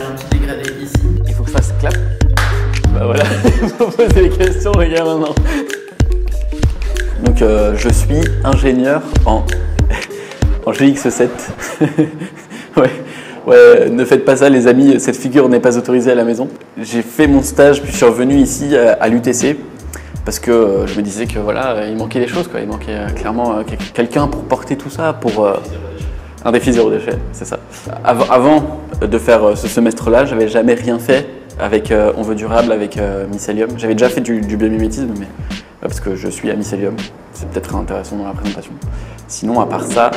Un petit dégradé ici. Il faut que je fasse clap. Bah voilà, il faut poser des questions les gars maintenant. Donc je suis ingénieur en GX7. Ouais, ne faites pas ça les amis, cette figure n'est pas autorisée à la maison. J'ai fait mon stage puis je suis revenu ici à l'UTC parce que je me disais que voilà, il manquait des choses quoi. Il manquait clairement quelqu'un pour porter tout ça, pour un défi zéro déchet, c'est ça. Avant de faire ce semestre-là, j'avais jamais rien fait avec On veut durable, avec Mycelium. J'avais déjà fait du biomimétisme, mais parce que je suis à Mycelium. C'est peut-être intéressant dans la présentation. Sinon, à part ça,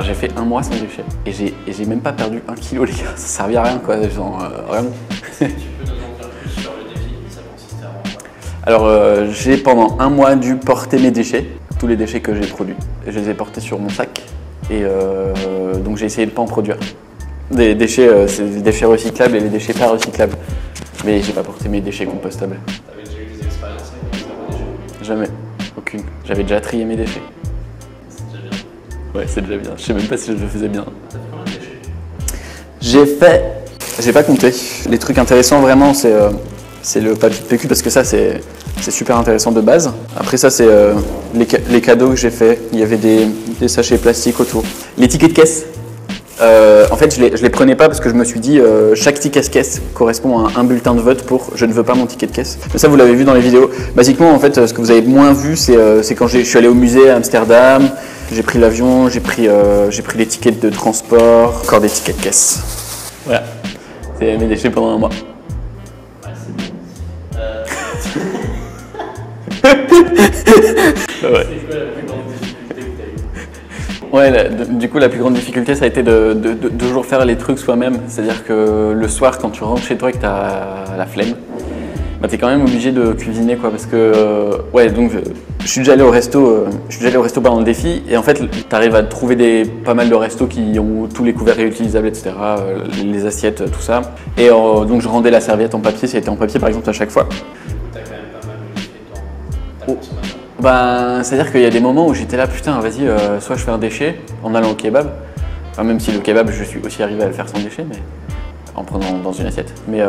j'ai fait un mois sans déchets. Et j'ai même pas perdu 1 kilo, les gars. Ça servait à rien, quoi. Genre, vraiment. Tu peux nous en dire plus sur le défi? Ça consistait à quoi? Alors, j'ai pendant un mois dû porter mes déchets, tous les déchets que j'ai produits. Je les ai portés sur mon sac. Et donc, j'ai essayé de ne pas en produire. Des déchets, c'est des déchets recyclables et les déchets pas recyclables. Mais j'ai pas porté mes déchets compostables. T'avais déjà eu des expériences avec les zéro déchet? Jamais. Aucune. J'avais déjà trié mes déchets. C'est déjà bien. Ouais, c'est déjà bien. Je sais même pas si je le faisais bien. T'as fait combien de déchets? J'ai pas compté. Les trucs intéressants vraiment, c'est le papier de PQ parce que ça, c'est super intéressant de base. Après ça, c'est les cadeaux que j'ai fait. Il y avait des sachets plastiques autour. Les tickets de caisse. En fait, je les prenais pas parce que je me suis dit chaque ticket de caisse correspond à un bulletin de vote pour je ne veux pas mon ticket de caisse. Mais ça, vous l'avez vu dans les vidéos. Basiquement, en fait, ce que vous avez moins vu, c'est quand je suis allé au musée à Amsterdam, j'ai pris l'avion, j'ai pris les tickets de transport, encore des tickets de caisse. Voilà, c'est mes déchets pendant un mois. Ouais, c'est bien. Ouais. C'est quoi la plus grande difficulté que t'as eue? Ouais, du coup, la plus grande difficulté, ça a été de toujours faire les trucs soi-même. C'est-à-dire que le soir, quand tu rentres chez toi et que tu as la flemme, t'es quand même obligé de cuisiner, quoi. Parce que, donc, je suis déjà allé au resto pendant le défi. Et en fait, tu arrives à trouver pas mal de restos qui ont tous les couverts réutilisables, etc. Les assiettes, tout ça. Et donc, je rendais la serviette en papier, si elle était en papier, par exemple, à chaque fois. T'as quand même pas mal modifié ta consommation. C'est-à-dire qu'il y a des moments où j'étais là, putain, vas-y, soit je fais un déchet en allant au kebab, enfin, même si le kebab, je suis aussi arrivé à le faire sans déchet, mais en prenant dans une assiette. Mais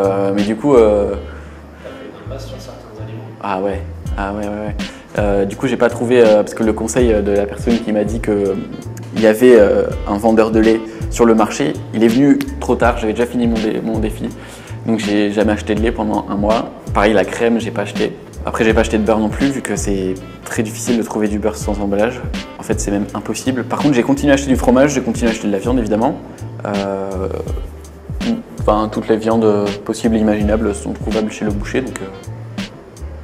du coup... T'as fait une impasse sur certains aliments. Ouais. Du coup, j'ai pas trouvé, parce que le conseil de la personne qui m'a dit qu'il y avait un vendeur de lait sur le marché, il est venu trop tard, j'avais déjà fini mon défi, donc j'ai jamais acheté de lait pendant un mois. Pareil, la crème, j'ai pas acheté. Après, j'ai pas acheté de beurre non plus, vu que c'est très difficile de trouver du beurre sans emballage. En fait, c'est même impossible. Par contre, j'ai continué à acheter du fromage, j'ai continué à acheter de la viande, évidemment. Toutes les viandes possibles et imaginables sont trouvables chez le boucher, donc...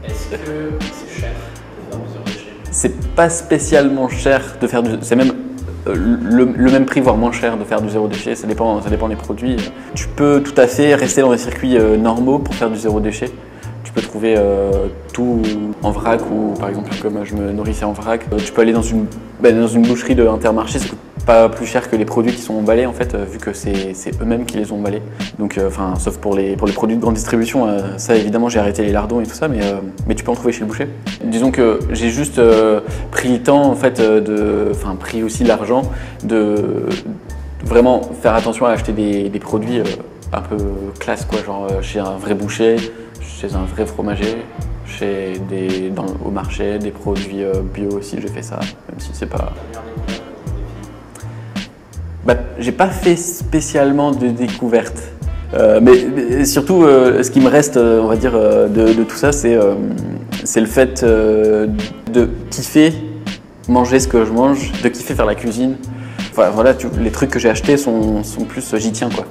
Est-ce que c'est cher de faire du zéro déchet? C'est pas spécialement cher de faire du... C'est même le même prix, voire moins cher de faire du zéro déchet, ça dépend des produits. Tu peux tout à fait rester dans des circuits normaux pour faire du zéro déchet. Tu peux trouver tout en vrac ou par exemple comme je me nourrissais en vrac. Tu peux aller dans une boucherie de Intermarché, ça coûte pas plus cher que les produits qui sont emballés en fait, vu que c'est eux-mêmes qui les ont emballés. Donc sauf pour les produits de grande distribution, ça évidemment j'ai arrêté les lardons et tout ça, mais tu peux en trouver chez le boucher. Disons que j'ai juste pris le temps en fait pris aussi l'argent de vraiment faire attention à acheter des produits un peu classe quoi, genre chez un vrai boucher, chez un vrai fromager, au marché, des produits bio aussi, j'ai fait ça, même si c'est pas... J'ai pas fait spécialement de découverte, mais surtout ce qui me reste, on va dire, de tout ça, c'est le fait de kiffer manger ce que je mange, de kiffer faire la cuisine. Enfin, voilà, les trucs que j'ai achetés sont plus, j'y tiens quoi.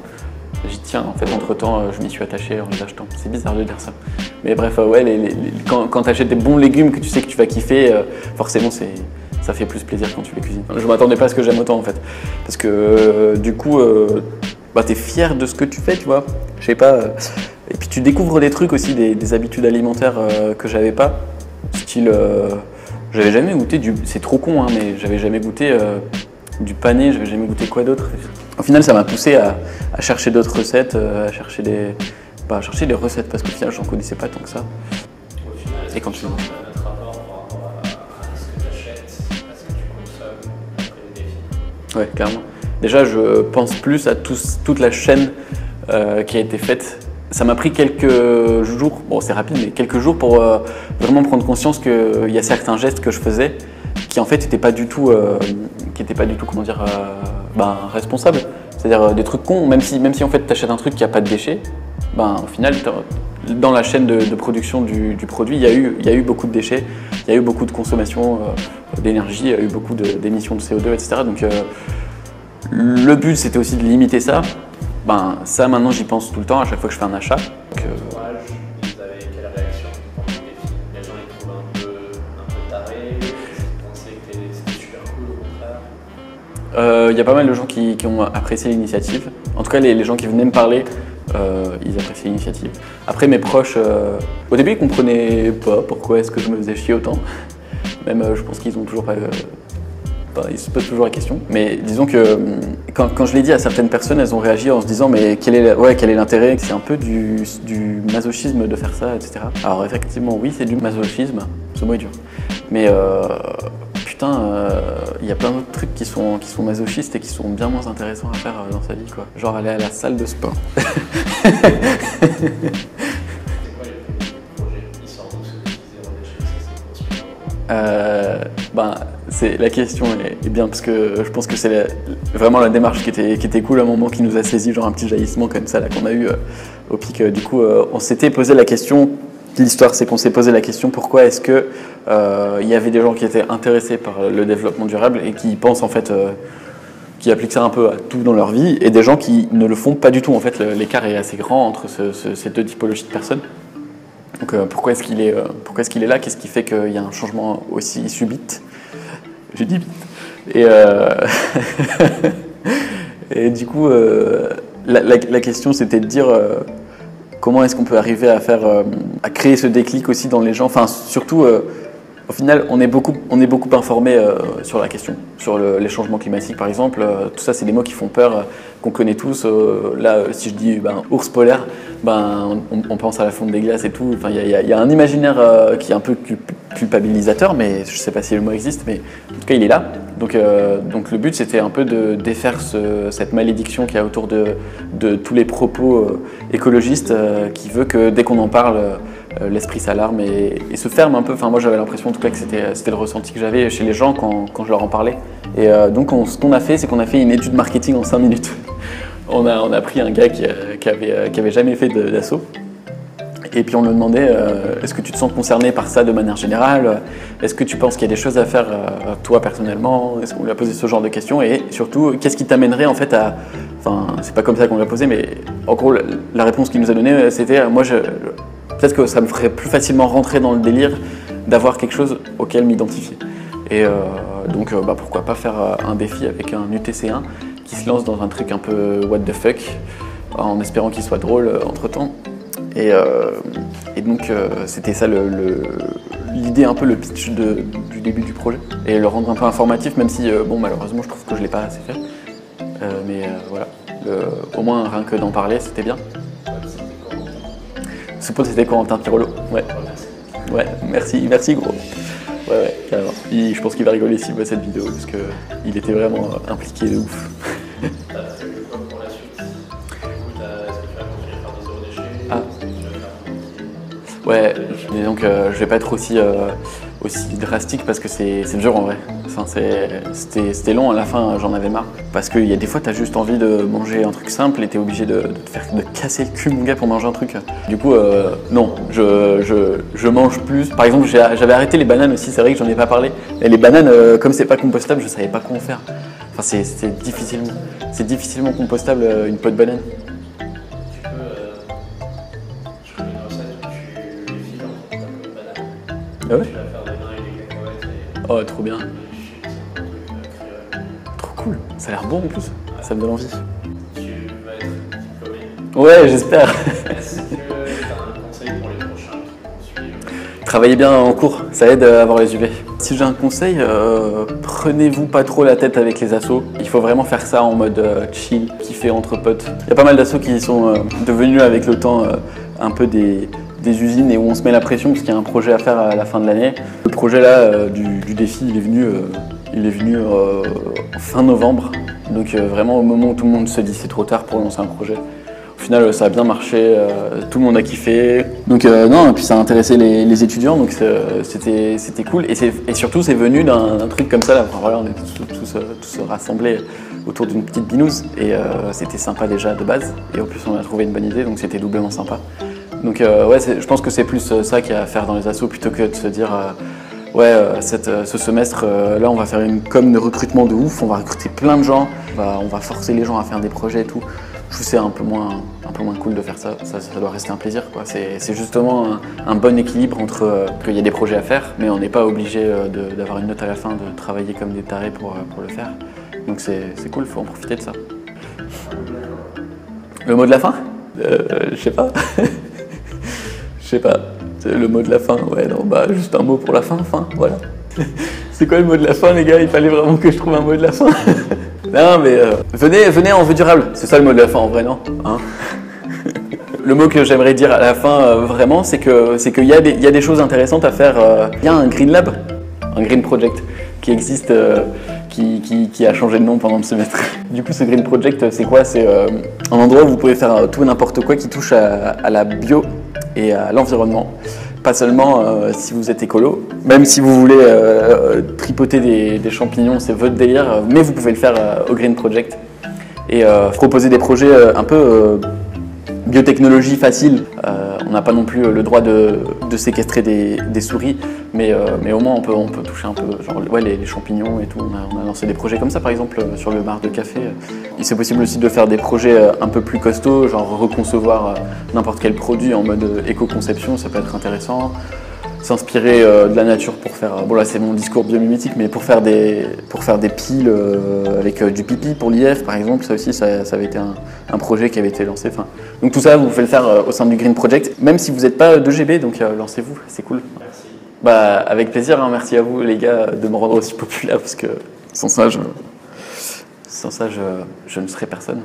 J'y tiens, en fait, entre-temps, je m'y suis attaché en les achetant. C'est bizarre de dire ça. Mais bref, quand tu achètes des bons légumes que tu sais que tu vas kiffer, forcément, ça fait plus plaisir quand tu les cuisines. Je m'attendais pas à ce que j'aime autant, en fait. Parce que, du coup, t'es fier de ce que tu fais, tu vois. Je sais pas. Et puis, tu découvres des trucs aussi, des habitudes alimentaires que j'avais pas. Style, j'avais jamais goûté c'est trop con, hein, mais j'avais jamais goûté du pané, j'avais jamais goûté quoi d'autre. Au final, ça m'a poussé à chercher d'autres recettes, à chercher des recettes parce qu'au final, j'en connaissais pas tant que ça. Au final, et quand tu notre rapport par rapport à ce que tu achètes, à ce que tu consommes Ouais, clairement. Déjà, je pense plus à toute la chaîne qui a été faite. Ça m'a pris quelques jours, bon c'est rapide, mais quelques jours pour vraiment prendre conscience qu'il y a certains gestes que je faisais qui en fait n'étaient pas du tout, comment dire, responsables. C'est-à-dire des trucs cons, même si en fait tu achètes un truc qui n'a pas de déchets, au final, dans la chaîne de production du produit, il y a eu beaucoup de déchets, il y a eu beaucoup de consommation d'énergie, il y a eu beaucoup d'émissions de CO2, etc. Donc le but c'était aussi de limiter ça. Ça maintenant j'y pense tout le temps à chaque fois que je fais un achat. Courage, vous avez quelle réaction pendant le défi? Les gens ils trouvent un peu taré, ils pensaient que c'était super cool au contraire. Il y a pas mal de gens qui ont apprécié l'initiative. En tout cas les gens qui venaient me parler, ils appréciaient l'initiative. Après mes proches, au début ils comprenaient pas pourquoi est-ce que je me faisais chier autant. Même je pense qu'ils ont toujours pas... ils se posent toujours la question, mais disons que quand je l'ai dit à certaines personnes, elles ont réagi en se disant mais quel est l'intérêt? C'est un peu du masochisme de faire ça, etc. Alors effectivement oui c'est du masochisme, ce mot est dur, mais putain il y a plein d'autres trucs qui sont masochistes et qui sont bien moins intéressants à faire dans sa vie quoi. Genre aller à la salle de sport. La question est bien parce que je pense que c'est vraiment la démarche qui était cool à un moment qui nous a saisi, genre un petit jaillissement comme ça là qu'on a eu au pic. Du coup, on s'était posé la question. L'histoire, c'est qu'on s'est posé la question pourquoi est-ce que il y avait des gens qui étaient intéressés par le développement durable et qui pensent en fait, qui appliquent ça un peu à tout dans leur vie, et des gens qui ne le font pas du tout. En fait, l'écart est assez grand entre ces deux typologies de personnes. Donc pourquoi est-ce qu'il est là? Qu'est-ce qui fait qu'il y a un changement aussi subit? J'ai dit vite. Et du coup, la question c'était de dire comment est-ce qu'on peut arriver à créer ce déclic aussi dans les gens. Enfin, surtout, au final, on est beaucoup informés sur la question, sur les changements climatiques par exemple. Tout ça, c'est des mots qui font peur, qu'on connaît tous. Là, si je dis ours polaire, on pense à la fonte des glaces et tout. Enfin, il y a un imaginaire qui est un peu culpabilisateur, mais je ne sais pas si le mot existe, mais en tout cas, il est là. Donc le but, c'était un peu de défaire cette malédiction qu'il y a autour de tous les propos écologistes qui veut que dès qu'on en parle, l'esprit s'alarme et se ferme un peu. Enfin, moi, j'avais l'impression en tout cas que c'était le ressenti que j'avais chez les gens quand je leur en parlais. Et donc, ce qu'on a fait, c'est qu'on a fait une étude marketing en 5 minutes. On a pris un gars qui avait jamais fait d'assaut. Et puis on lui demandait est-ce que tu te sens concerné par ça de manière générale? Est-ce que tu penses qu'il y a des choses à faire toi personnellement? Est-ce qu'on lui a posé ce genre de questions? Et surtout, qu'est-ce qui t'amènerait en fait à... Enfin, c'est pas comme ça qu'on lui a posé, mais en gros, la réponse qu'il nous a donnée, c'était moi, peut-être que ça me ferait plus facilement rentrer dans le délire d'avoir quelque chose auquel m'identifier. Et donc, pourquoi pas faire un défi avec un UTC1 qui se lance dans un truc un peu what the fuck, en espérant qu'il soit drôle entre-temps. Et donc c'était ça l'idée, un peu le pitch du début du projet. Et le rendre un peu informatif, même si malheureusement je trouve que je ne l'ai pas assez fait. Voilà, au moins rien que d'en parler, c'était bien. Ce pote c'était Corentin Pirolo. Ouais, merci gros. Ouais, carrément. Je pense qu'il va rigoler s'il voit cette vidéo parce qu'il était vraiment impliqué de ouf. T'as prévu quoi pour la suite? Est-ce que tu vas continuer à faire des zéro déchets? Ah. Ouais, mais donc je vais pas être aussi drastique parce que c'est dur en vrai. Enfin, c'était long, à la fin j'en avais marre. Parce qu'il y a des fois t'as juste envie de manger un truc simple et t'es obligé de casser le cul mon gars pour manger un truc. Du coup non, je mange plus. Par exemple j'avais arrêté les bananes aussi, c'est vrai que j'en ai pas parlé. Et les bananes, comme c'est pas compostable, je savais pas quoi en faire. Enfin c'est difficilement compostable une peau de banane. Ah ouais? Tu vas faire des nains et des cacahuètes. Oh, trop bien. Trop cool. Ça a l'air bon en plus. Ça me donne envie. Tu vas être diplômé. Ouais, j'espère. Est-ce que tu as un conseil pour les prochains qui vont suivre? Travaillez bien en cours, ça aide à avoir les UV. Si j'ai un conseil, prenez-vous pas trop la tête avec les assos. Il faut vraiment faire ça en mode chill, kiffer entre potes. Il y a pas mal d'assos qui sont devenus avec le temps un peu des usines et où on se met la pression parce qu'il y a un projet à faire à la fin de l'année. Le projet là du défi, il est Il est venu fin novembre, donc vraiment au moment où tout le monde se dit c'est trop tard pour lancer un projet. Au final, ça a bien marché, tout le monde a kiffé. Donc non, et puis ça a intéressé les étudiants, donc c'était cool. Et surtout, c'est venu d'un truc comme ça. Là. Enfin, voilà, on est tous rassemblés autour d'une petite binouse, et c'était sympa déjà de base. Et en plus, on a trouvé une bonne idée, donc c'était doublement sympa. Donc ouais, je pense que c'est plus ça qu'il y a à faire dans les assos, plutôt que de se dire ouais, ce semestre, là, on va faire une com de recrutement de ouf, on va recruter plein de gens, on va forcer les gens à faire des projets et tout. Je trouve que c'est un peu moins cool de faire ça. Ça doit rester un plaisir, quoi. C'est justement un bon équilibre entre qu'il y a des projets à faire, mais on n'est pas obligé d'avoir une note à la fin, de travailler comme des tarés pour le faire. Donc c'est cool, il faut en profiter de ça. Le mot de la fin je sais pas. Je sais pas. Le mot de la fin, ouais, non, bah juste un mot pour la fin, voilà. C'est quoi le mot de la fin, les gars? Il fallait vraiment que je trouve un mot de la fin. Non, mais venez, on veut durable. C'est ça le mot de la fin, en vrai, non hein? Le mot que j'aimerais dire à la fin, vraiment, c'est qu'il y a des choses intéressantes à faire. Il y a un Green Lab, un Green Project, qui existe, qui a changé de nom pendant le semestre. Du coup, ce Green Project, c'est quoi? C'est un endroit où vous pouvez faire tout et n'importe quoi qui touche à la bio et à l'environnement. Pas seulement si vous êtes écolo, même si vous voulez tripoter des champignons, c'est votre délire, mais vous pouvez le faire au Green Project et proposer des projets un peu biotechnologie facile. On n'a pas non plus le droit de séquestrer des souris, mais au moins on peut toucher un peu genre, ouais, les champignons et tout. On a lancé des projets comme ça, par exemple sur le bar de café. C'est possible aussi de faire des projets un peu plus costauds, genre reconcevoir n'importe quel produit en mode éco-conception, ça peut être intéressant. S'inspirer de la nature pour faire, bon là c'est mon discours biomimétique, mais pour faire des piles avec du pipi pour l'IF par exemple, ça aussi ça avait été un projet qui avait été lancé. Enfin, donc tout ça vous pouvez le faire au sein du Green Project, même si vous n'êtes pas de GB, donc lancez-vous, c'est cool. Merci. Bah avec plaisir, hein, merci à vous les gars de me rendre aussi populaire, parce que sans ça je ne serais personne.